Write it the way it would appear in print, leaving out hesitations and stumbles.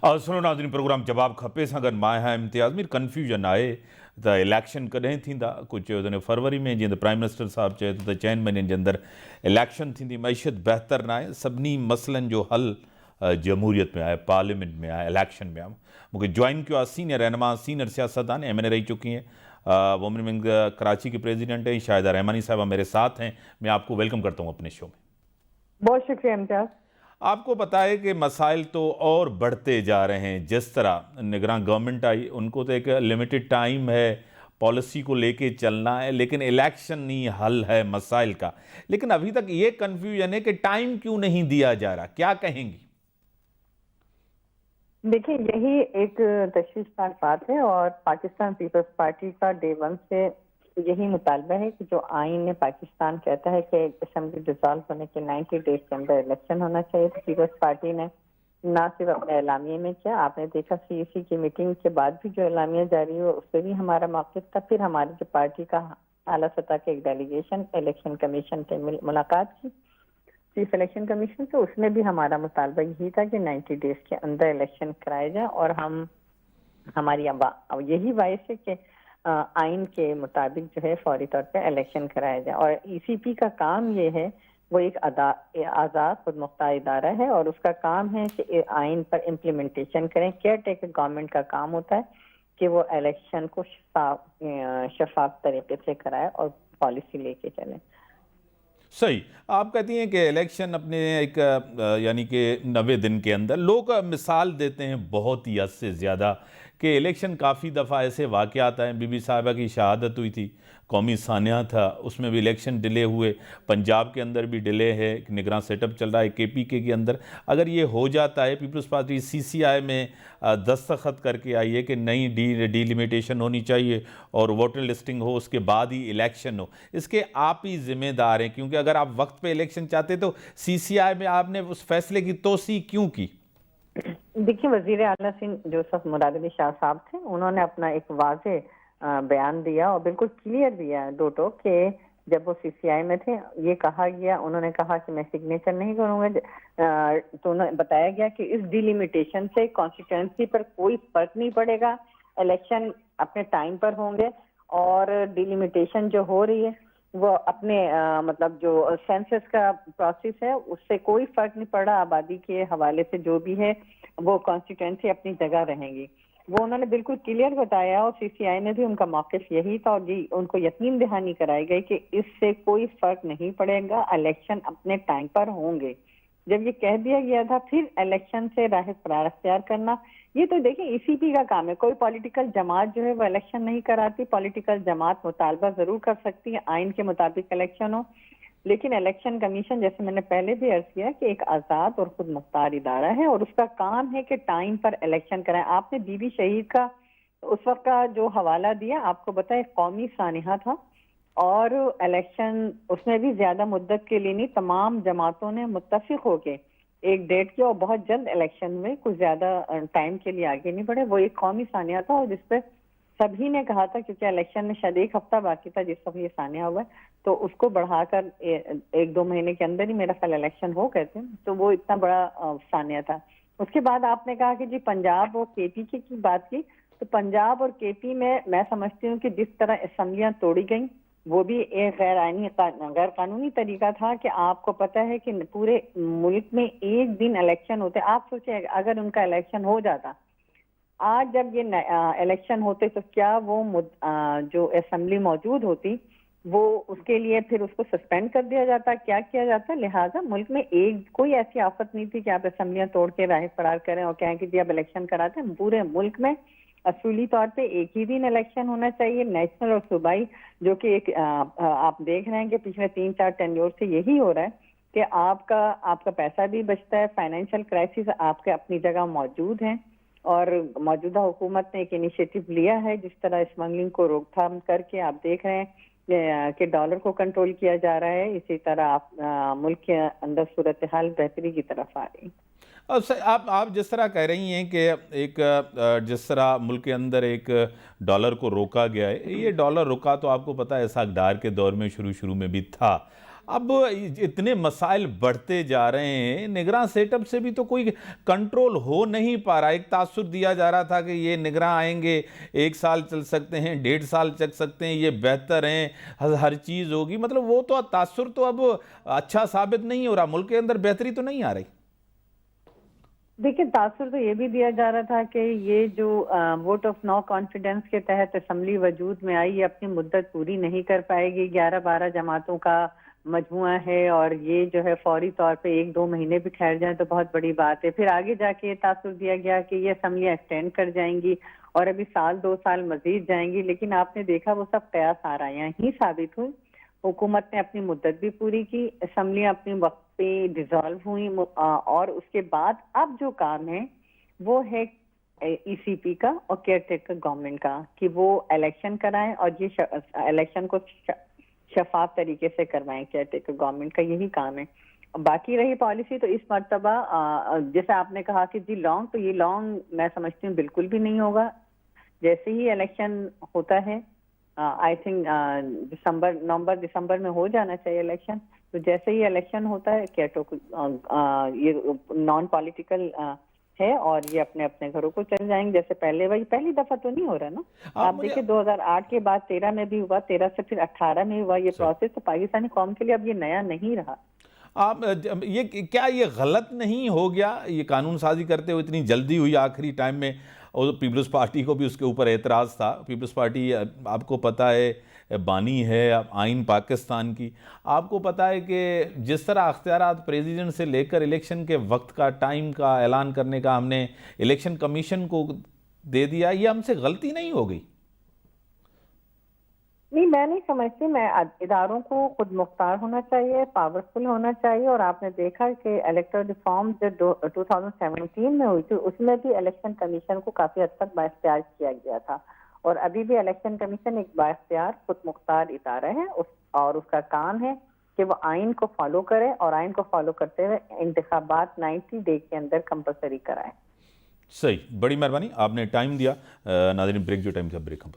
और सुनो नाज़रीन, प्रोग्राम जवाब खपे सां गॾु मां आहियां इम्तियाज़। मीर कन्फ्यूजन आहे त इलेक्शन कॾहिं थींदा। कुझु चयो त फरवरी में, जीअं त प्राइम मिनिस्टर साहिबु चए थो त 4 महीननि जे अंदरि इलेक्शन थींदी। मईशत बहितर न आहे, सभिनी मसइलनि जो हल जमहूरियत में आहे, पार्लियामेंट में आहे, इलेक्शन में आहे। मुझे ज्वाइन किया सीनियर रहनुमा, सीनियर सियासतदान MNA रही चुकी हैं, वुमेन विंग कराची की प्रेसिडेंट हैं शाहिदा रहमानी साहबा मेरे साथ हैं। मैं आपको वेलकम करता हूँ अपने शो में। बहुत शुक्रिया इम्तियाज़। आपको पता है कि मसाइल तो और बढ़ते जा रहे हैं। जिस तरह निगरान गवर्नमेंट आई, उनको तो एक लिमिटेड टाइम है, पॉलिसी को लेके चलना है, लेकिन इलेक्शन नहीं हल है मसाइल का। लेकिन अभी तक ये कन्फ्यूजन है कि टाइम क्यों नहीं दिया जा रहा, क्या कहेंगी? देखिए, यही एक तशवीशनाक बात है और पाकिस्तान पीपल्स पार्टी का डे 1 से यही मुतालबा है कि जो आइन में पाकिस्तान कहता है कि असेंबली डिसॉल्व होने के 90 डेज के अंदर इलेक्शन होना चाहिए, तो पीपल्स पार्टी ने ना सिर्फ अपने एलामिये में किया, आपने देखा CEC की मीटिंग के बाद भी जो एलामिया जारी हुआ उससे भी हमारा मौक़िफ़ था। फिर हमारी जो पार्टी का आला सतह के एक डेलीगेशन इलेक्शन कमीशन से मुलाकात की, चीफ इलेक्शन कमीशन से, उसमें भी हमारा मुतालबा यही था कि 90 डेज के अंदर इलेक्शन कराया जाए और हमारी यही वाइस है कि आइन के मुताबिक जो है फौरी तौर पे इलेक्शन कराया जाए। और ECP का काम ये है, वो एक आज़ाद खुद मुख्तार इदारा है और उसका काम है कि आइन पर इम्प्लीमेंटेशन करें। केयर टेकर गवर्नमेंट का काम होता है कि वो इलेक्शन को शफाफ तरीके से कराए और पॉलिसी लेके चलें। सही, आप कहती हैं कि इलेक्शन अपने एक यानी कि 90 दिन के अंदर, लोग मिसाल देते हैं बहुत ही हद से ज़्यादा कि इलेक्शन काफ़ी दफ़ा ऐसे वाक़यात आए। बीबी साहिबा की शहादत हुई थी, कौमी सानिया था, उसमें भी इलेक्शन डिले हुए। पंजाब के अंदर भी डिले है, निगरान सेटअप चल रहा है KPK के अंदर। अगर ये हो जाता है, पीपल्स पार्टी CCI में दस्तखत करके आई है कि नई डिलिमिटेशन होनी चाहिए और वोटर लिस्टिंग हो, उसके बाद ही इलेक्शन हो, इसके आप ही ज़िम्मेदार हैं, क्योंकि अगर आप वक्त पे इलेक्शन चाहते तो CCI में आपने उस फैसले की तोसी क्यों की? देखिए, वज़ीर आला सिंह जोसेफ मुराद अली शाह साहब थे, उन्होंने अपना एक वाज़े बयान दिया और बिल्कुल क्लियर दिया दो टोक कि जब वो CCI में थे, ये कहा गया, उन्होंने कहा कि मैं सिग्नेचर नहीं करूंगा, तो उन्हें बताया गया कि इस डिलिमिटेशन से कॉन्स्टिट्यूएंसी पर कोई फर्क नहीं पड़ेगा, इलेक्शन अपने टाइम पर होंगे और डिलिमिटेशन जो हो रही है वो अपने मतलब जो सेंसस का प्रोसेस है उससे कोई फर्क नहीं पड़ा। आबादी के हवाले से जो भी है वो कॉन्स्टिट्यूएंसी अपनी जगह रहेंगी, वो उन्होंने बिल्कुल क्लियर बताया और CCI ने भी उनका मौक़िफ़ यही था और जी उनको यकीन दहानी कराई गई कि इससे कोई फर्क नहीं पड़ेगा, इलेक्शन अपने टाइम पर होंगे। जब ये कह दिया गया था, फिर इलेक्शन से राह फरार अख्तियार करना, ये तो देखिए ECP का काम है। कोई पॉलिटिकल जमात जो है वो इलेक्शन नहीं कराती। पॉलिटिकल जमात मुतालबा जरूर कर सकती है आइन के मुताबिक इलेक्शन हो, लेकिन इलेक्शन कमीशन, जैसे मैंने पहले भी अर्ज किया, कि एक आज़ाद और खुद मुख्तार इदारा है और उसका काम है कि टाइम पर इलेक्शन कराएं। आपने बीबी शहीद का उस वक्त का जो हवाला दिया, आपको बताए कौमी सानिहा था और इलेक्शन उसमें भी ज्यादा मुद्दत के लिए नहीं, तमाम जमातों ने मुत्तफिक होके एक डेट किया और बहुत जल्द इलेक्शन में कुछ ज्यादा टाइम के लिए आगे नहीं बढ़े। वो एक कौमी सानिया था और जिसपे सभी ने कहा था, क्योंकि इलेक्शन में शायद 1 हफ्ता बाकी था जिस वक्त ये सानिया हुआ, तो उसको बढ़ाकर 1-2 महीने के अंदर ही मेरा ख्याल इलेक्शन हो गए थे, तो वो इतना बड़ा सानिया था। उसके बाद आपने कहा कि जी पंजाब और KPK की बात की, तो पंजाब और KP में मैं समझती हूँ कि जिस तरह असम्बलियां तोड़ी गई, वो भी एक गैर कानूनी तरीका था कि आपको पता है कि पूरे मुल्क में एक दिन इलेक्शन होते। आप सोचिए अगर उनका इलेक्शन हो जाता आज, जब ये इलेक्शन होते, तो क्या वो जो असेंबली मौजूद होती वो उसके लिए फिर उसको सस्पेंड कर दिया जाता, क्या किया जाता। लिहाजा मुल्क में एक कोई ऐसी आफत नहीं थी कि आप असेंबलियां तोड़ के राह फरार करें और कहें कि जी अब इलेक्शन कराते हैं। पूरे मुल्क में असूली तौर पे एक ही दिन इलेक्शन होना चाहिए, नेशनल और सूबाई, जो कि एक आप देख रहे हैं कि पिछले 3-4 टेन्योर से यही हो रहा है कि आपका पैसा भी बचता है। फाइनेंशियल क्राइसिस आपके अपनी जगह मौजूद हैं और मौजूदा हुकूमत ने एक इनिशिएटिव लिया है जिस तरह स्मगलिंग को रोकथाम करके आप देख रहे हैं कि डॉलर को कंट्रोल किया जा रहा है। इसी तरह मुल्क के अंदर सूरत हाल बेहतरी की तरफ आ रही है। आप जिस तरह कह रही हैं कि एक जिस तरह मुल्क के अंदर एक डॉलर को रोका गया है, ये डॉलर रुका तो आपको पता है इसाक डार के दौर में शुरू में भी था। اب اتنے مسائل بڑھتے جا رہے ہیں، نگراں سیٹ اپ سے بھی تو کوئی کنٹرول ہو نہیں پا رہا. ایک تاثر دیا جا رہا تھا کہ یہ نگراں آئیں گے، 1 سال چل سکتے ہیں، 1.5 سال چل سکتے ہیں، یہ بہتر ہیں، ہر چیز ہوگی. مطلب وہ تو تاثر تو اب اچھا ثابت نہیں ہو رہا، ملک کے اندر بہتری تو نہیں آ رہی. دیکھیں تاثر تو یہ بھی دیا جا رہا تھا کہ یہ جو ووٹ آف نو کانفیڈنس کے تحت اسمبلی وجود میں آئی، یہ اپنی مدت پوری نہیں کر پائے گی. 11-12 جماعتوں کا مجموعہ ہے اور یہ جو ہے فوری طور پہ 1-2 مہینے بھی ٹھہر جائیں تو بہت بڑی بات ہے. پھر آگے جا کے یہ تاثر دیا گیا کہ یہ اسمبلیاں ایکسٹینڈ کر جائیں گی اور ابھی 1-2 سال مزید جائیں گی. لیکن آپ نے دیکھا وہ سب قیاس آرائیاں ہی ثابت ہوئی. حکومت نے اپنی مدت بھی پوری کی، اسمبلیاں اپنی وقت پہ ڈیزالو ہوئی، اور اس کے بعد اب جو کام ہے وہ ہے ای سی پی کا اور کیئر ٹیکر گورنمنٹ کا کہ وہ الیکشن کرائیں اور یہ الیکشن کو شفاف طریقے سے کروائیں. کیئر ٹیکر گورنمنٹ کا یہی کام ہے. باقی رہی پالیسی تو اس مرتبہ جیسے آپ نے کہا کہ جی لانگ، تو یہ لانگ میں سمجھتی ہوں بالکل بھی نہیں ہوگا. جیسے ہی الیکشن ہوتا ہے آئی تھنک نومبر دسمبر میں ہو جانا چاہیے الیکشن. تو جیسے ہی الیکشن ہوتا ہے یہ نان پولیٹیکل ہے اور یہ اپنے اپنے گھروں کو چل جائیں گے جیسے پہلے. وہی پہلی دفعہ تو نہیں ہو رہا نا. آپ دیکھیں 2008 کے بعد 13 میں بھی ہوا، 13 سے پھر 18 میں ہوا. یہ پروسیس تو پاکستانی قوم کے لیے اب یہ نیا نہیں رہا. آپ کیا یہ غلط نہیں ہو گیا، یہ قانون سازی کرتے ہوئے اتنی جلدی ہوئی آخری ٹائم میں؟ اور پیپلز پارٹی کو بھی اس کے اوپر اعتراض تھا. پیپلز پارٹی آپ کو پتہ ہے بانی ہے آئین پاکستان کی. آپ کو پتہ ہے کہ جس طرح اختیارات پریزیڈنٹ سے لے کر الیکشن کے وقت کا، ٹائم کا اعلان کرنے کا ہم نے الیکشن کمیشن کو دے دیا، یہ ہم سے غلطی نہیں ہو گئی؟ نہیں، میں نہیں سمجھتی. میں اداروں کو خود مختار ہونا چاہیے، پاورفل ہونا چاہیے. اور آپ نے دیکھا کہ الیکٹرل ریفارم جو 2017 میں ہوئی تھی اس میں بھی الیکشن کمیشن کو کافی حد تک بااختیار کیا گیا تھا. اور ابھی بھی الیکشن کمیشن ایک بااختیار خود مختار ادارہ ہے اور اس کا کام ہے کہ وہ آئین کو فالو کرے اور آئین کو فالو کرتے ہوئے انتخابات 90 ڈے کے اندر کمپلسری کرائے. صحیح، بڑی مہربانی، آپ نے ٹائم دیا. ناظرین بریک جو ٹائم تھا بریک ہم